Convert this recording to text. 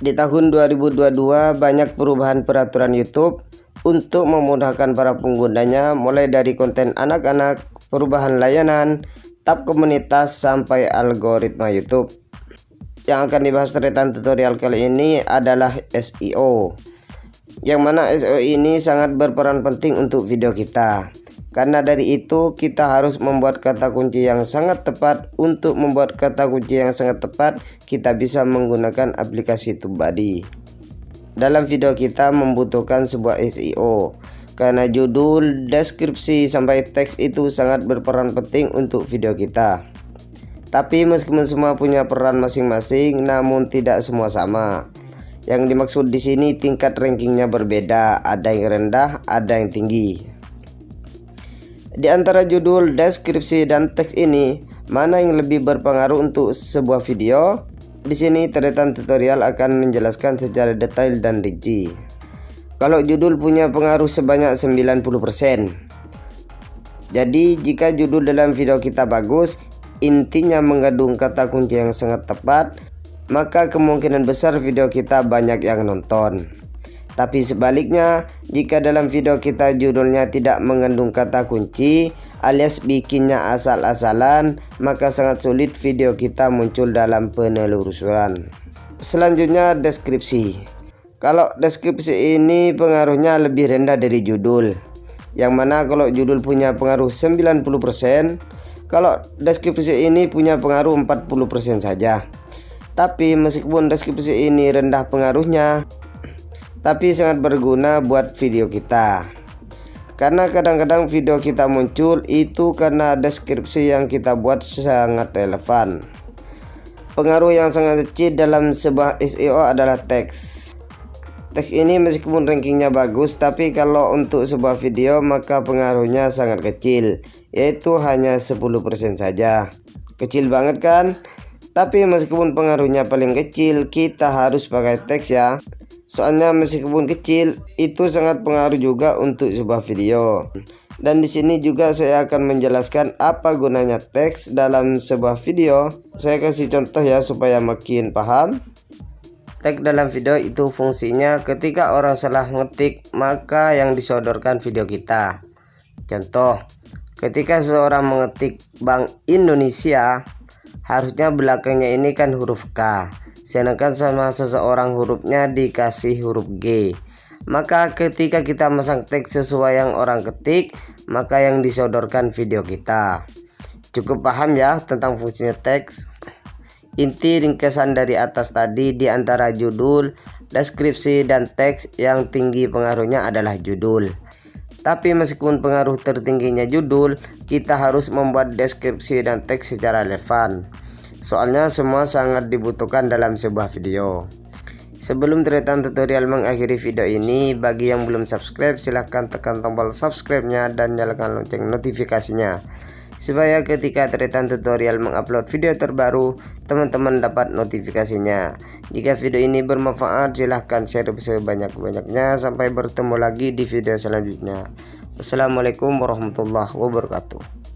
Di tahun 2022 banyak perubahan peraturan YouTube untuk memudahkan para penggunanya, mulai dari konten anak-anak, perubahan layanan, tab komunitas, sampai algoritma YouTube. Yang akan dibahas tentang tutorial kali ini adalah SEO, yang mana SEO ini sangat berperan penting untuk video kita. Karena dari itu kita harus membuat kata kunci yang sangat tepat. Untuk membuat kata kunci yang sangat tepat, kita bisa menggunakan aplikasi TubeBuddy. Dalam video kita membutuhkan sebuah SEO, karena judul, deskripsi, sampai teks itu sangat berperan penting untuk video kita. Tapi meskipun semua punya peran masing-masing, namun tidak semua sama. Yang dimaksud di sini tingkat rankingnya berbeda, ada yang rendah, ada yang tinggi. Di antara judul, deskripsi, dan teks ini, mana yang lebih berpengaruh untuk sebuah video? Di sini Tretan Tutorial akan menjelaskan secara detail dan rinci. Kalau judul punya pengaruh sebanyak 90%. Jadi jika judul dalam video kita bagus, intinya mengandung kata kunci yang sangat tepat, maka kemungkinan besar video kita banyak yang nonton. Tapi sebaliknya, jika dalam video kita judulnya tidak mengandung kata kunci alias bikinnya asal-asalan, maka sangat sulit video kita muncul dalam penelusuran. Selanjutnya, deskripsi. Kalau deskripsi ini pengaruhnya lebih rendah dari judul, yang mana kalau judul punya pengaruh 90%, kalau deskripsi ini punya pengaruh 40% saja. Tapi meskipun deskripsi ini rendah pengaruhnya, tapi sangat berguna buat video kita. Karena kadang-kadang video kita muncul itu karena deskripsi yang kita buat sangat relevan. Pengaruh yang sangat kecil dalam sebuah SEO adalah teks. Teks ini meskipun rankingnya bagus, tapi kalau untuk sebuah video maka pengaruhnya sangat kecil, yaitu hanya 10% saja. Kecil banget kan? Tapi meskipun pengaruhnya paling kecil, kita harus pakai teks ya. Soalnya meskipun kecil, itu sangat pengaruh juga untuk sebuah video. Dan di sini juga saya akan menjelaskan apa gunanya teks dalam sebuah video. Saya kasih contoh ya supaya makin paham. Teks dalam video itu fungsinya ketika orang salah ngetik, maka yang disodorkan video kita. Contoh, ketika seseorang mengetik Bank Indonesia, harusnya belakangnya ini kan huruf K, sedangkan sama seseorang hurufnya dikasih huruf G. Maka ketika kita masang teks sesuai yang orang ketik, maka yang disodorkan video kita. Cukup paham ya tentang fungsinya teks? Inti ringkasan dari atas tadi, di antara judul, deskripsi, dan teks, yang tinggi pengaruhnya adalah judul. Tapi meskipun pengaruh tertingginya judul, kita harus membuat deskripsi dan teks secara relevan. Soalnya semua sangat dibutuhkan dalam sebuah video. Sebelum Tretan Tutorial mengakhiri video ini, bagi yang belum subscribe silahkan tekan tombol subscribe-nya dan nyalakan lonceng notifikasinya, supaya ketika Tretan Tutorial mengupload video terbaru, teman-teman dapat notifikasinya. Jika video ini bermanfaat, silahkan share sebanyak-banyaknya. Sampai bertemu lagi di video selanjutnya. Wassalamualaikum warahmatullahi wabarakatuh.